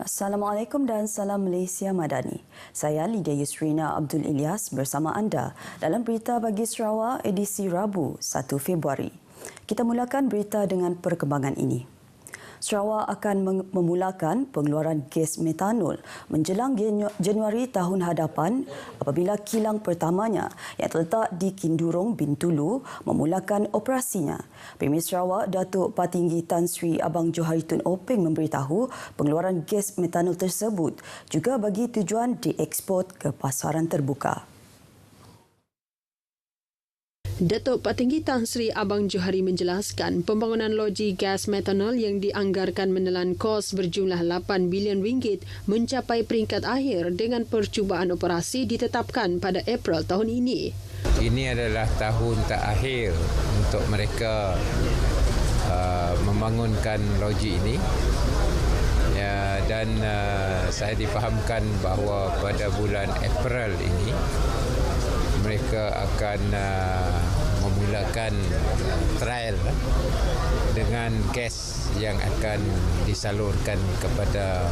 Assalamualaikum dan salam Malaysia Madani. Saya Lydia Yusrina Abdul Ilyas bersama anda dalam Berita Pagi Sarawak edisi Rabu 1 Februari. Kita mulakan berita dengan perkembangan ini. Sarawak akan memulakan pengeluaran gas metanol menjelang Januari tahun hadapan apabila kilang pertamanya yang terletak di Kindurong, Bintulu memulakan operasinya. Premier Sarawak Datuk Patinggi Tan Sri Abang Johari Tun Openg memberitahu pengeluaran gas metanol tersebut juga bagi tujuan dieksport ke pasaran terbuka. Datuk Patinggi Tan Sri Abang Johari menjelaskan pembangunan loji gas metanol yang dianggarkan menelan kos berjumlah 8 bilion ringgit mencapai peringkat akhir dengan percubaan operasi ditetapkan pada April tahun ini. Ini adalah tahun terakhir untuk mereka membangunkan loji ini. Dan saya difahamkan bahawa pada bulan April ini mereka akan memulakan trial dengan gas yang akan disalurkan kepada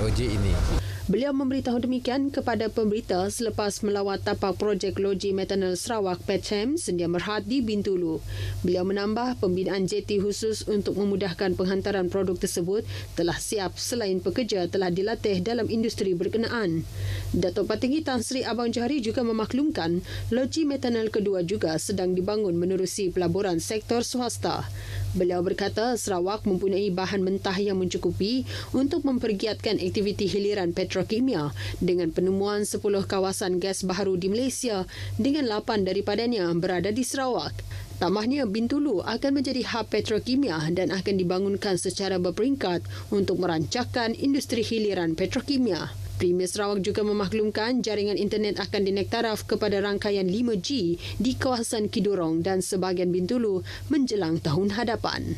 loji ini. Beliau memberitahu demikian kepada pemberita selepas melawat tapak projek loji metanol Sarawak Petchem Sedia Merhad di Bintulu. Beliau menambah pembinaan jeti khusus untuk memudahkan penghantaran produk tersebut telah siap selain pekerja telah dilatih dalam industri berkenaan. Datuk Patinggi Tan Sri Abang Johari juga memaklumkan loji metanol kedua juga sedang dibangun menerusi pelaburan sektor swasta. Beliau berkata Sarawak mempunyai bahan mentah yang mencukupi untuk mempergiatkan aktiviti hiliran petrokimia dengan penemuan 10 kawasan gas baharu di Malaysia dengan 8 daripadanya berada di Sarawak. Tambahnya, Bintulu akan menjadi hub petrokimia dan akan dibangunkan secara berperingkat untuk merancangkan industri hiliran petrokimia. Premier Sarawak juga memaklumkan jaringan internet akan dinaik taraf kepada rangkaian 5G di kawasan Kidurong dan sebahagian Bintulu menjelang tahun hadapan.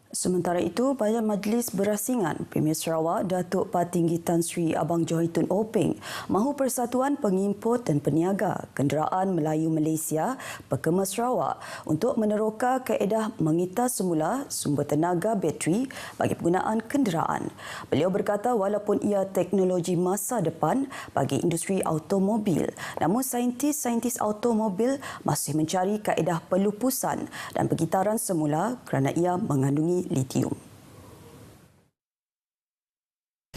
Sementara itu, pada Majlis Berasingan, Premier Sarawak Datuk Patinggi Tan Sri Abang Johari Tun Openg mahu Persatuan Pengimport dan Peniaga Kenderaan Melayu Malaysia Pekema Sarawak untuk meneroka kaedah mengitar semula sumber tenaga bateri bagi penggunaan kenderaan. Beliau berkata walaupun ia teknologi masa depan bagi industri automobil, namun saintis-saintis automobil masih mencari kaedah pelupusan dan pengitaran semula kerana ia mengandungi litium.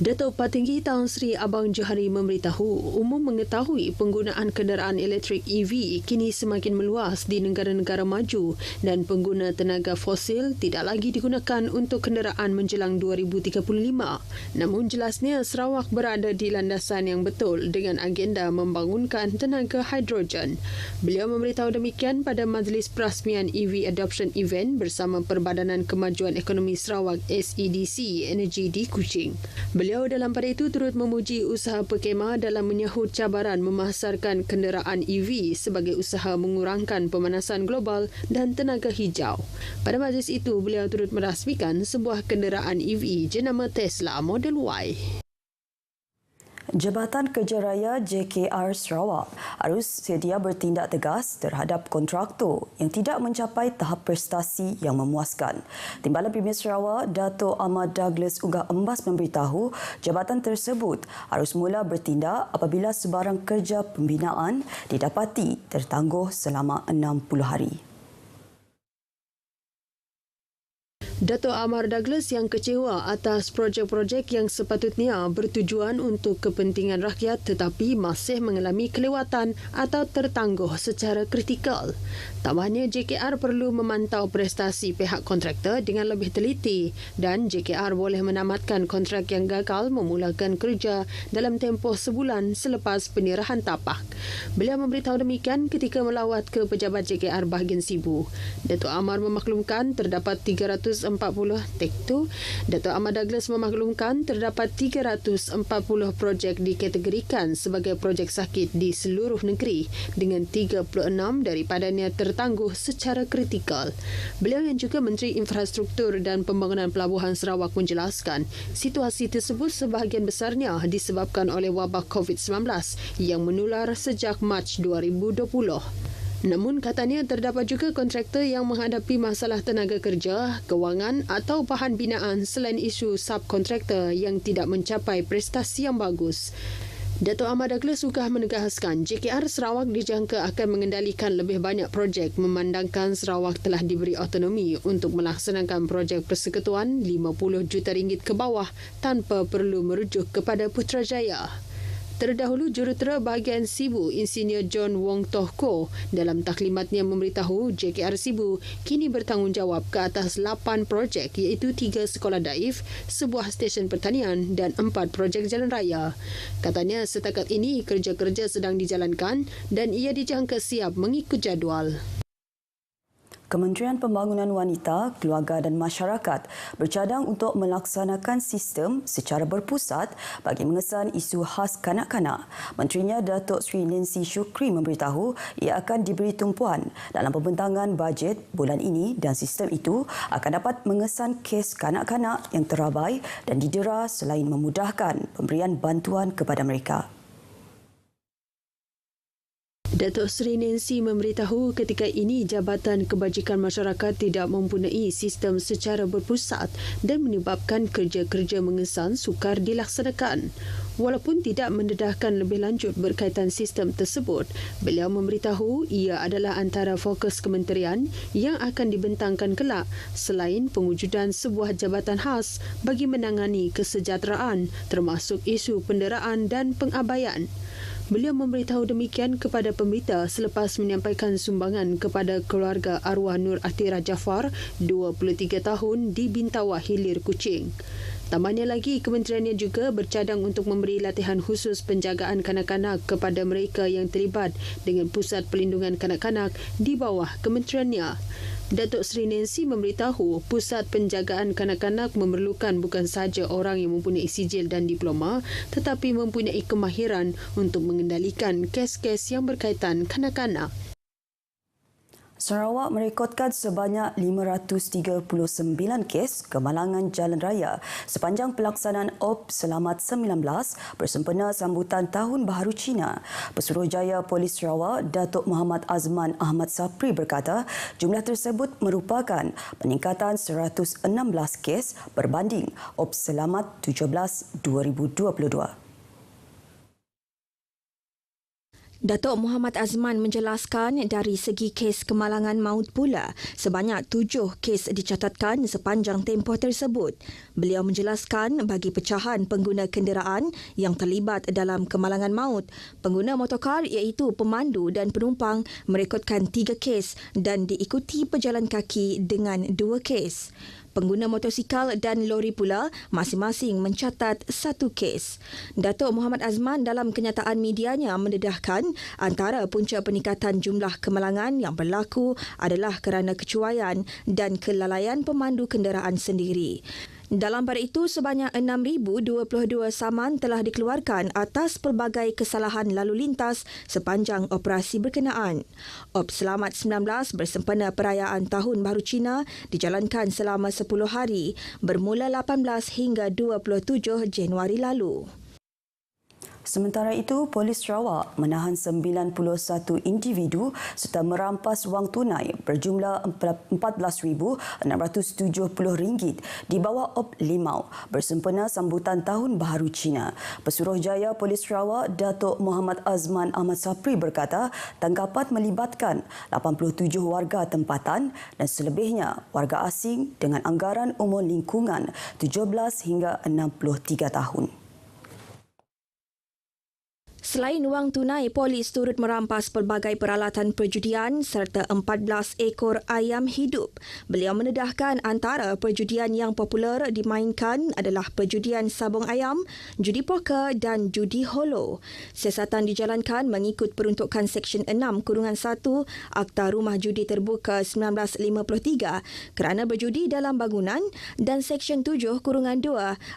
Datuk Patinggi Tan Sri Abang Johari memberitahu umum mengetahui penggunaan kenderaan elektrik EV kini semakin meluas di negara-negara maju dan pengguna tenaga fosil tidak lagi digunakan untuk kenderaan menjelang 2035. Namun jelasnya Sarawak berada di landasan yang betul dengan agenda membangunkan tenaga hidrogen. Beliau memberitahu demikian pada Majlis Perasmian EV Adoption Event bersama Perbadanan Kemajuan Ekonomi Sarawak SEDC Energy di Kuching. Beliau dalam pada itu turut memuji usaha Pekema dalam menyahut cabaran memasarkan kenderaan EV sebagai usaha mengurangkan pemanasan global dan tenaga hijau. Pada majlis itu, beliau turut merasmikan sebuah kenderaan EV jenama Tesla Model Y. Jabatan Kerja Raya JKR Sarawak harus sedia bertindak tegas terhadap kontraktor yang tidak mencapai tahap prestasi yang memuaskan. Timbalan Premier Sarawak Dato' Ahmad Douglas Ugah Embas memberitahu jabatan tersebut harus mula bertindak apabila sebarang kerja pembinaan didapati tertangguh selama 60 hari. Dato' Amar Douglas yang kecewa atas projek-projek yang sepatutnya bertujuan untuk kepentingan rakyat tetapi masih mengalami kelewatan atau tertangguh secara kritikal. Tambahnya, JKR perlu memantau prestasi pihak kontraktor dengan lebih teliti dan JKR boleh menamatkan kontrak yang gagal memulakan kerja dalam tempoh sebulan selepas penyerahan tapak. Beliau memberitahu demikian ketika melawat ke pejabat JKR bahagian Sibu. Dato' Amar memaklumkan terdapat 340 tektu. Dato' Ahmad Douglas memaklumkan terdapat 340 projek dikategorikan sebagai projek sakit di seluruh negeri dengan 36 daripadanya tertangguh secara kritikal. Beliau yang juga Menteri Infrastruktur dan Pembangunan Pelabuhan Sarawak menjelaskan situasi tersebut sebahagian besarnya disebabkan oleh wabak COVID-19 yang menular sejak Mac 2020. Namun katanya terdapat juga kontraktor yang menghadapi masalah tenaga kerja, kewangan atau bahan binaan selain isu subkontraktor yang tidak mencapai prestasi yang bagus. Dato' Ahmad Douglas sukah menegaskan JKR Sarawak dijangka akan mengendalikan lebih banyak projek memandangkan Sarawak telah diberi autonomi untuk melaksanakan projek persekutuan RM50 juta ke bawah tanpa perlu merujuk kepada Putrajaya. Terdahulu, jurutera bahagian Sibu, Insinyur John Wong Toh Koh dalam taklimatnya memberitahu JKR Sibu kini bertanggungjawab ke atas 8 projek iaitu 3 sekolah daif, sebuah stesen pertanian dan 4 projek jalan raya. Katanya setakat ini kerja-kerja sedang dijalankan dan ia dijangka siap mengikut jadual. Kementerian Pembangunan Wanita, Keluarga dan Masyarakat bercadang untuk melaksanakan sistem secara berpusat bagi mengesan isu khas kanak-kanak. Menterinya Datuk Seri Nancy Shukri memberitahu ia akan diberi tumpuan dalam pembentangan bajet bulan ini dan sistem itu akan dapat mengesan kes kanak-kanak yang terabai dan didera selain memudahkan pemberian bantuan kepada mereka. Datuk Seri Nancy memberitahu ketika ini Jabatan Kebajikan Masyarakat tidak mempunyai sistem secara berpusat dan menyebabkan kerja-kerja mengesan sukar dilaksanakan. Walaupun tidak mendedahkan lebih lanjut berkaitan sistem tersebut, beliau memberitahu ia adalah antara fokus kementerian yang akan dibentangkan kelak selain pengujudan sebuah jabatan khas bagi menangani kesejahteraan termasuk isu penderaan dan pengabaian. Beliau memberitahu demikian kepada pemberita selepas menyampaikan sumbangan kepada keluarga arwah Nur Atira Jaafar, 23 tahun di Bintawah Hilir, Kuching. Tambahnya lagi, kementeriannya juga bercadang untuk memberi latihan khusus penjagaan kanak-kanak kepada mereka yang terlibat dengan Pusat Pelindungan Kanak-kanak di bawah kementeriannya. Datuk Seri Nancy memberitahu Pusat Penjagaan Kanak-kanak memerlukan bukan sahaja orang yang mempunyai sijil dan diploma tetapi mempunyai kemahiran untuk mengendalikan kes-kes yang berkaitan kanak-kanak. Sarawak merekodkan sebanyak 539 kes kemalangan jalan raya sepanjang pelaksanaan OP Selamat 19 bersempena sambutan Tahun Baharu Cina. Pesuruhjaya Polis Sarawak, Datuk Muhammad Azman Ahmad Sapri berkata jumlah tersebut merupakan peningkatan 116 kes berbanding OP Selamat 17 2022. Datuk Muhammad Azman menjelaskan dari segi kes kemalangan maut pula, sebanyak 7 kes dicatatkan sepanjang tempoh tersebut. Beliau menjelaskan bagi pecahan pengguna kenderaan yang terlibat dalam kemalangan maut, pengguna motorkar iaitu pemandu dan penumpang merekodkan 3 kes dan diikuti pejalan kaki dengan 2 kes. Pengguna motosikal dan lori pula masing-masing mencatat 1 kes. Datuk Muhammad Azman dalam kenyataan medianya mendedahkan antara punca peningkatan jumlah kemalangan yang berlaku adalah kerana kecuaian dan kelalaian pemandu kenderaan sendiri. Dalam pada itu, sebanyak 6,022 saman telah dikeluarkan atas pelbagai kesalahan lalu lintas sepanjang operasi berkenaan. OP Selamat 19 bersempena perayaan Tahun Baharu Cina dijalankan selama 10 hari bermula 18 hingga 27 Januari lalu. Sementara itu, Polis Sarawak menahan 91 individu serta merampas wang tunai berjumlah RM14,670 di bawah OP Limau bersempena sambutan Tahun Baharu Cina. Pesuruhjaya Polis Sarawak, Datuk Muhammad Azman Ahmad Sapri berkata tangkapan melibatkan 87 warga tempatan dan selebihnya warga asing dengan anggaran umur lingkungan 17 hingga 63 tahun. Selain wang tunai, polis turut merampas pelbagai peralatan perjudian serta 14 ekor ayam hidup. Beliau mendedahkan antara perjudian yang popular dimainkan adalah perjudian sabung ayam, judi poker dan judi holo. Siasatan dijalankan mengikut peruntukan Seksyen 6-1 Akta Rumah Judi Terbuka 1953 kerana berjudi dalam bangunan dan Seksyen 7-2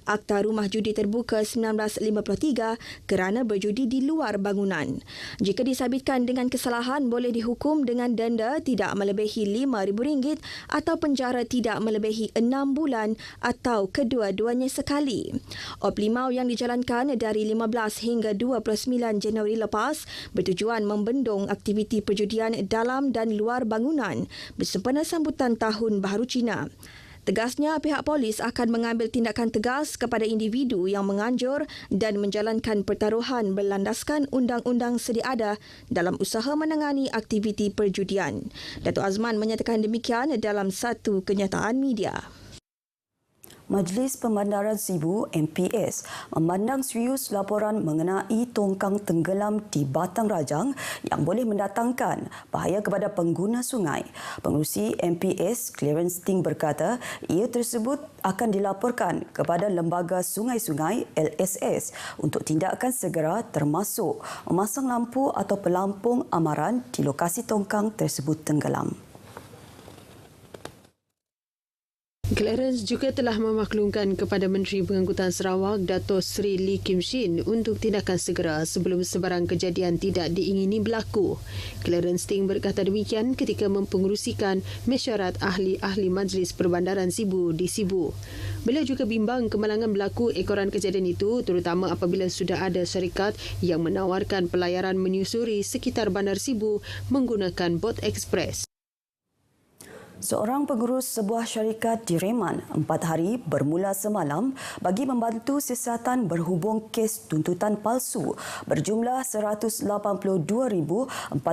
Akta Rumah Judi Terbuka 1953 kerana berjudi di di luar bangunan. Jika disabitkan dengan kesalahan, boleh dihukum dengan denda tidak melebihi RM5,000 atau penjara tidak melebihi 6 bulan atau kedua-duanya sekali. Op Limau yang dijalankan dari 15 hingga 29 Januari lepas bertujuan membendung aktiviti perjudian dalam dan luar bangunan bersempena sambutan Tahun Baharu Cina. Tegasnya, pihak polis akan mengambil tindakan tegas kepada individu yang menganjur dan menjalankan pertaruhan berlandaskan undang-undang sedia ada dalam usaha menangani aktiviti perjudian. Datuk Azman menyatakan demikian dalam satu kenyataan media. Majlis Pembandaran Sibu MPS memandang serius laporan mengenai tongkang tenggelam di Batang Rajang yang boleh mendatangkan bahaya kepada pengguna sungai. Pengerusi MPS Clarence Ting berkata ia tersebut akan dilaporkan kepada Lembaga Sungai-Sungai LSS untuk tindakan segera termasuk memasang lampu atau pelampung amaran di lokasi tongkang tersebut tenggelam. Clarence juga telah memaklumkan kepada Menteri Pengangkutan Sarawak Dato' Sri Lee Kim Shin untuk tindakan segera sebelum sebarang kejadian tidak diingini berlaku. Clarence Ting berkata demikian ketika mempengerusikan mesyuarat ahli-ahli Majlis Perbandaran Sibu di Sibu. Beliau juga bimbang kemalangan berlaku ekoran kejadian itu terutama apabila sudah ada syarikat yang menawarkan pelayaran menyusuri sekitar Bandar Sibu menggunakan bot ekspres. Seorang pengurus sebuah syarikat direman 4 hari bermula semalam bagi membantu siasatan berhubung kes tuntutan palsu berjumlah RM182,420.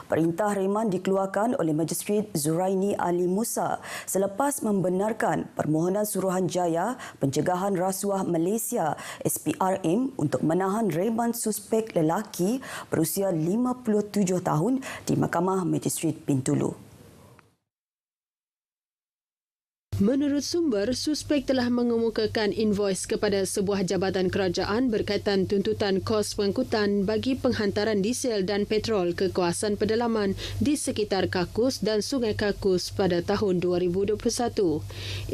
Perintah reman dikeluarkan oleh Magistret Zuraini Ali Musa selepas membenarkan permohonan Suruhanjaya Pencegahan Rasuah Malaysia SPRM untuk menahan reman suspek lelaki berusia 57 tahun di Mahkamah Magistret Bintulu. Menurut sumber, suspek telah mengemukakan invoice kepada sebuah jabatan kerajaan berkaitan tuntutan kos pengangkutan bagi penghantaran diesel dan petrol ke kawasan pedalaman di sekitar Kakus dan Sungai Kakus pada tahun 2021.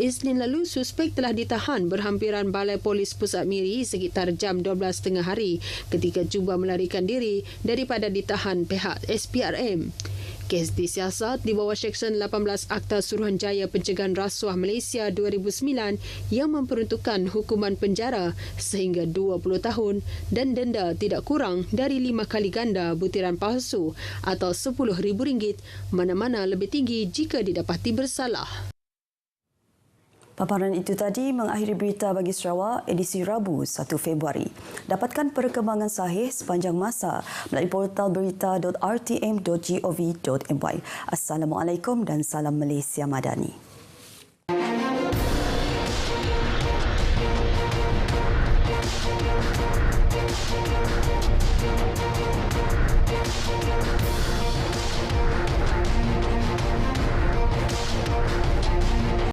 Isnin lalu, suspek telah ditahan berhampiran Balai Polis Pusat Miri sekitar jam 12.30 hari ketika cuba melarikan diri daripada ditahan pihak SPRM. Kes disiasat di bawah Seksyen 18 Akta Suruhanjaya Pencegahan Rasuah Malaysia 2009 yang memperuntukkan hukuman penjara sehingga 20 tahun dan denda tidak kurang dari 5 kali ganda butiran palsu atau RM10,000, mana-mana lebih tinggi jika didapati bersalah. Paparan itu tadi mengakhiri berita bagi Sarawak edisi Rabu 1 Februari. Dapatkan perkembangan sahih sepanjang masa melalui portal berita.rtm.gov.my. Assalamualaikum dan salam Malaysia Madani.